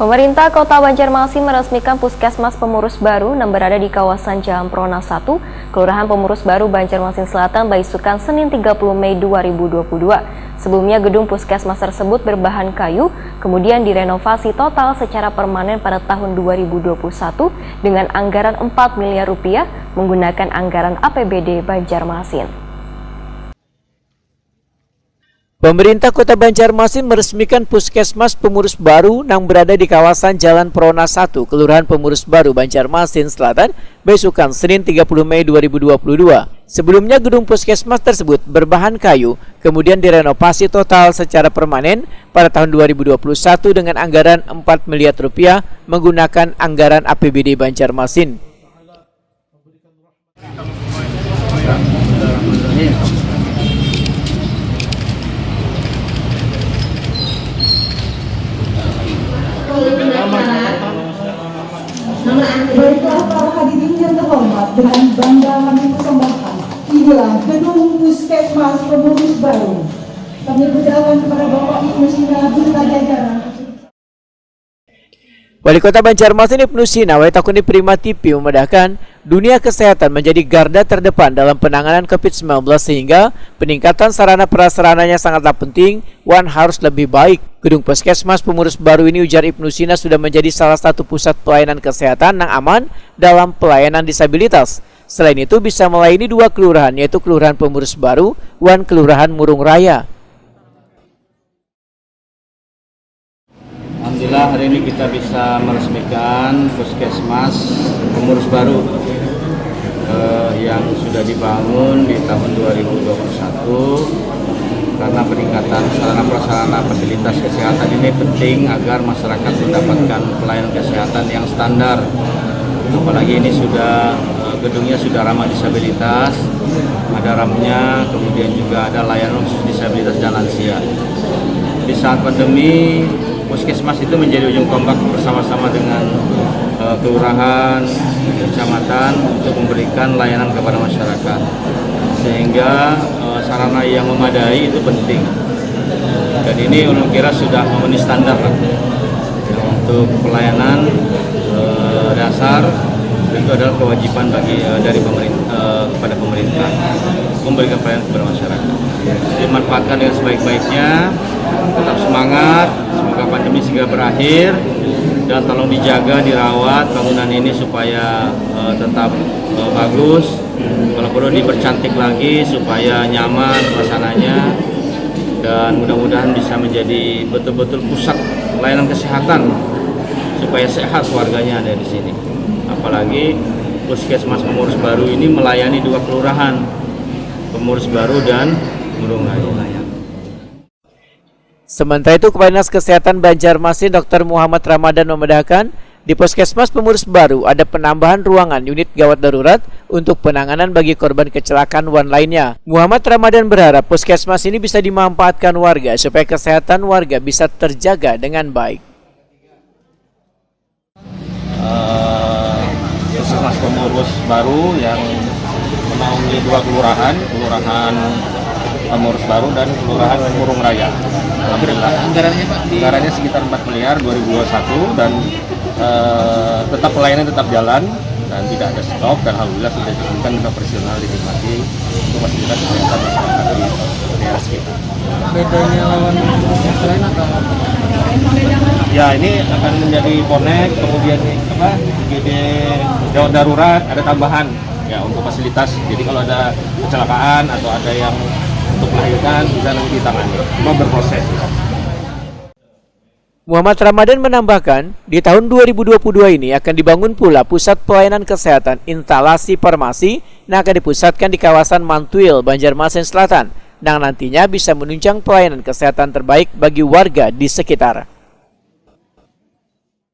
Pemerintah Kota Banjarmasin meresmikan Puskesmas Pemurus Baru yang berada di kawasan Jalan Prona 1, Kelurahan Pemurus Baru, Banjarmasin Selatan, Baisukan, Senin 30 Mei 2022. Sebelumnya gedung Puskesmas tersebut berbahan kayu, kemudian direnovasi total secara permanen pada tahun 2021 dengan anggaran 4 miliar rupiah menggunakan anggaran APBD Banjarmasin. Pemerintah Kota Banjarmasin meresmikan Puskesmas Pemurus Baru yang berada di kawasan Jalan Prona 1, Kelurahan Pemurus Baru, Banjarmasin Selatan, Baisukan, Senin 30 Mei 2022. Sebelumnya gedung Puskesmas tersebut berbahan kayu, kemudian direnovasi total secara permanen pada tahun 2021 dengan anggaran 4 miliar rupiah menggunakan anggaran APBD Banjarmasin. Baiklah para hadirin yang terhormat, dengan bangga kami persembahkan inilah gedung Puskesmas Pemurus Baru. Kami persilakan kepada Bapak Ibnu Sina beserta jajaran. Wali Kota Banjarmasin Ibnu Sina Waitakuni Prima TV memedahkan dunia kesehatan menjadi garda terdepan dalam penanganan COVID-19 sehingga peningkatan sarana prasarananya sangatlah penting, harus lebih baik. Gedung Puskesmas Pemurus Baru ini, ujar Ibnu Sina, sudah menjadi salah satu pusat pelayanan kesehatan yang aman dalam pelayanan disabilitas. Selain itu bisa melayani 2 kelurahan, yaitu Kelurahan Pemurus Baru dan Kelurahan Murung Raya. Alhamdulillah hari ini kita bisa meresmikan Puskesmas Pemurus Baru yang sudah dibangun di tahun 2021 karena peningkatan sarana prasarana fasilitas kesehatan ini penting agar masyarakat mendapatkan pelayanan kesehatan yang standar. Apalagi ini gedungnya sudah ramah disabilitas, ada rampnya, kemudian juga ada layanan khusus disabilitas dan lansia. Di saat pandemi, Puskesmas itu menjadi ujung tombak bersama-sama dengan kelurahan, kecamatan untuk memberikan layanan kepada masyarakat. Sehingga sarana yang memadai itu penting. Dan ini ulun kira sudah memenuhi standar untuk pelayanan dasar. Itu adalah kewajiban dari pemerintah kepada pemerintah memberikan pelayanan kepada masyarakat. Dimanfaatkan dengan sebaik-baiknya, tetap semangat, semoga pandemi segera berakhir dan tolong dijaga, dirawat bangunan ini supaya tetap bagus. Kalau perlu dipercantik lagi supaya nyaman suasananya dan mudah-mudahan bisa menjadi betul-betul pusat layanan kesehatan supaya sehat warganya ada di sini. Apalagi Puskesmas Pemurus Baru ini melayani 2 kelurahan, Pemurus Baru dan Murung Raya. Sementara itu, Kepala Dinas Kesehatan Banjarmasin Dr. Muhammad Ramadan memedahkan di Puskesmas Pemurus Baru ada penambahan ruangan unit gawat darurat untuk penanganan bagi korban kecelakaan lainnya. Muhammad Ramadan berharap Puskesmas ini bisa dimanfaatkan warga supaya kesehatan warga bisa terjaga dengan baik. Puskesmas Pemurus Baru yang menaungi 2 kelurahan, Kelurahan Pemurus Baru dan Kelurahan Murung Raya. Alhamdulillah. Anggarannya sekitar 4 miliar 2021 dan tetap pelayanan tetap jalan dan tidak ada stop dan alhamdulillah sudah ditemukan dengan operasional dinikmati untuk fasilitas kesehatan masyarakat di daerah kita. Bedanya lawan yang lain atau apa? Ya, ini akan menjadi bonek, kemudian IGD gawat darurat, ada tambahan ya untuk fasilitas. Jadi kalau ada kecelakaan atau ada yang untuk melahirkan bisa nanti ditangani, cuma berproses. Muhammad Ramadan menambahkan, di tahun 2022 ini akan dibangun pula pusat pelayanan kesehatan instalasi farmasi yang akan dipusatkan di kawasan Mantuil, Banjarmasin Selatan, yang nantinya bisa menunjang pelayanan kesehatan terbaik bagi warga di sekitar.